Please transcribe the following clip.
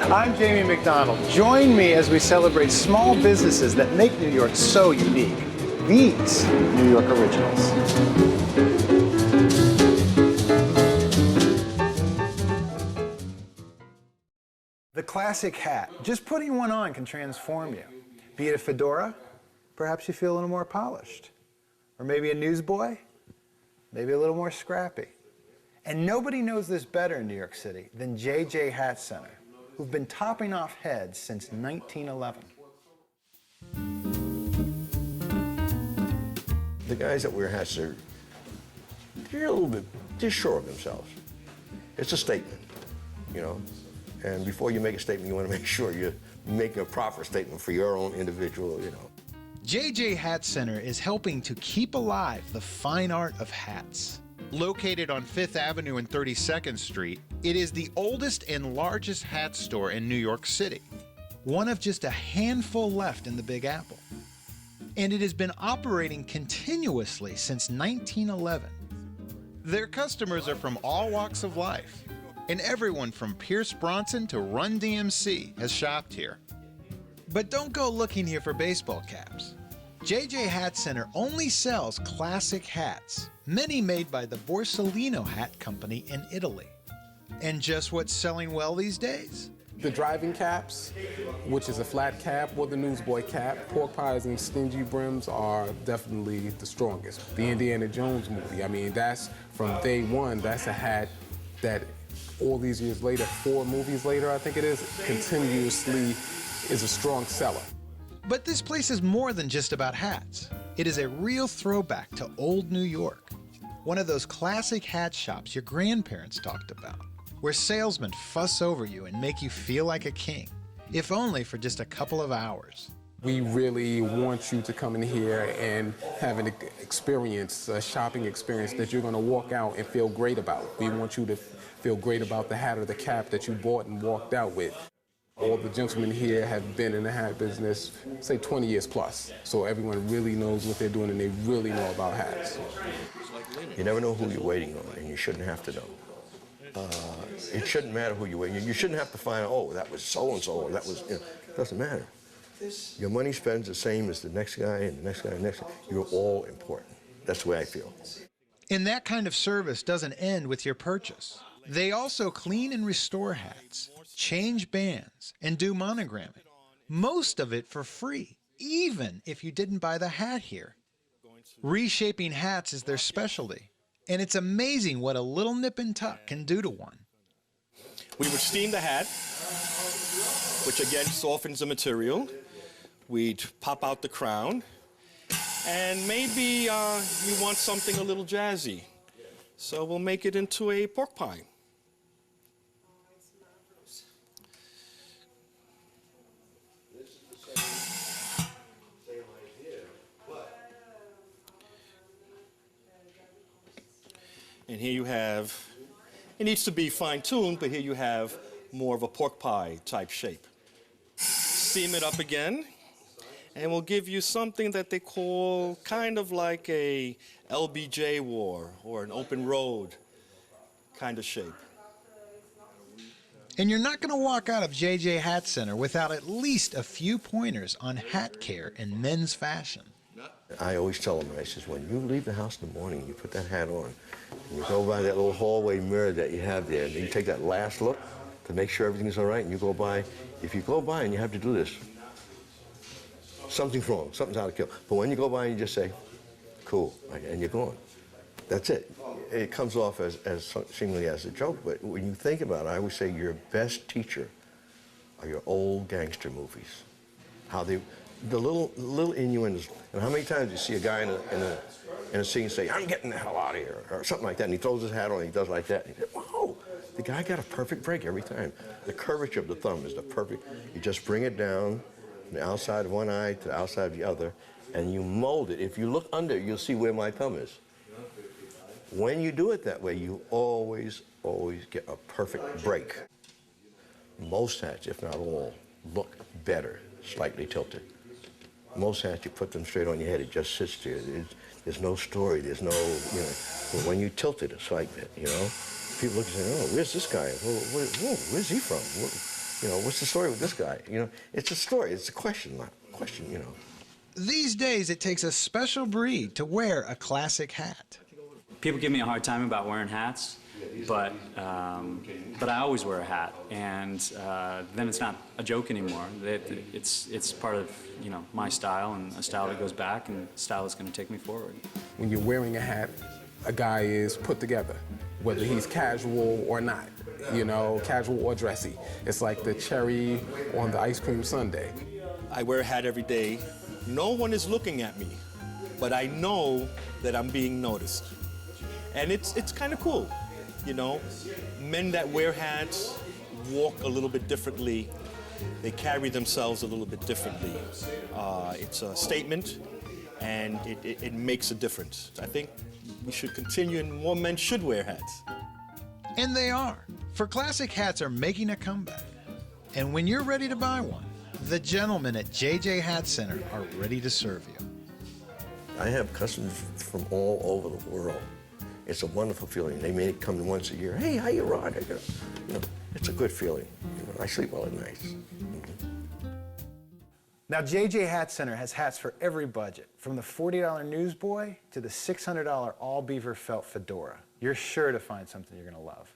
I'm Jamie McDonald. Join me as we celebrate small businesses that make New York so unique. These New York Originals. The classic hat. Just putting one on can transform you. Be it a fedora, perhaps you feel a little more polished. Or maybe a newsboy, maybe a little more scrappy. And nobody knows this better in New York City than J.J. Hat Center, who've been topping off heads since 1911. The guys that wear hats, they're a little bit just sure of themselves. It's a statement, you know. And before you make a statement, you want to make sure you're making a proper statement for your own individual, you know. J.J. Hat Center is helping to keep alive the fine art of hats. Located on 5th Avenue and 32nd Street, it is the oldest and largest hat store in New York City, one of just a handful left in the Big Apple. And it has been operating continuously since 1911. Their customers are from all walks of life, and everyone from Pierce Bronson to Run DMC has shopped here. But don't go looking here for baseball caps. J.J. Hat Center only sells classic hats, many made by the Borsellino Hat Company in Italy. And just what's selling well these days? The driving caps, which is a flat cap, or the newsboy cap. Pork pies and stingy brims are definitely the strongest. The Indiana Jones movie, I mean, that's from day one, that's a hat that all these years later, 4 movies later, I think it is, continuously is a strong seller. But this place is more than just about hats. It is a real throwback to old New York. One of those classic hat shops your grandparents talked about, where salesmen fuss over you and make you feel like a king, if only for just a couple of hours. We really want you to come in here and have an experience, a shopping experience that you're going to walk out and feel great about. We want you to feel great about the hat or the cap that you bought and walked out with. All the gentlemen here have been in the hat business, say 20 years plus. So everyone really knows what they're doing and they really know about hats. You never know who you're waiting on, and you shouldn't have to know. It shouldn't matter who you're waiting on. You shouldn't have to find out, oh, that was so-and-so, or that was, you know, it doesn't matter. Your money spends the same as the next guy and the next guy and the next guy. You're all important. That's the way I feel. And that kind of service doesn't end with your purchase. They also clean and restore hats, change bands, and do monogramming. Most of it for free, even if you didn't buy the hat here. Reshaping hats is their specialty, and it's amazing what a little nip and tuck can do to one. We would steam the hat, which again softens the material. We'd pop out the crown, and maybe you want something a little jazzy. So we'll make it into a pork pie. And here you have, it needs to be fine-tuned, but here you have more of a pork pie type shape. Steam it up again, and we'll give you something that they call kind of like a LBJ war or an open road kind of shape. And you're not going to walk out of J.J. Hat Center without at least a few pointers on hat care and men's fashion. I always tell them, I says, when you leave the house in the morning, you put that hat on, and you go by that little hallway mirror that you have there, and you take that last look to make sure everything's all right, and you go by. If you go by and you have to do this, something's wrong, something's out of kilter. But when you go by and you just say, cool, and you're gone. That's it. It comes off as seemingly as a joke, but when you think about it, I always say your best teacher are your old gangster movies. How they, the little innuendos, and how many times you see a guy in a scene say, I'm getting the hell out of here, or something like that, and he throws his hat on and he does like that, and you say, whoa, the guy got a perfect break every time. The curvature of the thumb is the perfect, you just bring it down from the outside of one eye to the outside of the other, and you mold it. If you look under, you'll see where my thumb is. When you do it that way, you always get a perfect break. Most hats, if not all, look better, slightly tilted. Most hats, you put them straight on your head, it just sits there. There's no story, there's no, you know. But when you tilt it a slight bit, you know, people look and say, oh, where's this guy? Whoa, where's he from? You know, what's the story with this guy? You know, it's a story. It's a question, not a question, you know. These days, it takes a special breed to wear a classic hat. People give me a hard time about wearing hats, but I always wear a hat, and then it's not a joke anymore. It's part of, you know, my style, and a style that goes back, and a style that's going to take me forward. When you're wearing a hat, a guy is put together, whether he's casual or not, you know, casual or dressy. It's like the cherry on the ice cream sundae. I wear a hat every day. No one is looking at me, but I know that I'm being noticed. And it's kind of cool, you know. Men that wear hats walk a little bit differently. They carry themselves a little bit differently. It's a statement, and it makes a difference. I think we should continue, and more men should wear hats. And they are, for classic hats are making a comeback. And when you're ready to buy one, the gentlemen at JJ Hat Center are ready to serve you. I have customers from all over the world. It's a wonderful feeling. They may come once a year. Hey, how you rock? You know, it's a good feeling. You know, I sleep well at night. Now, JJ Hat Center has hats for every budget, from the $40 newsboy to the $600 all beaver felt fedora. You're sure to find something you're going to love.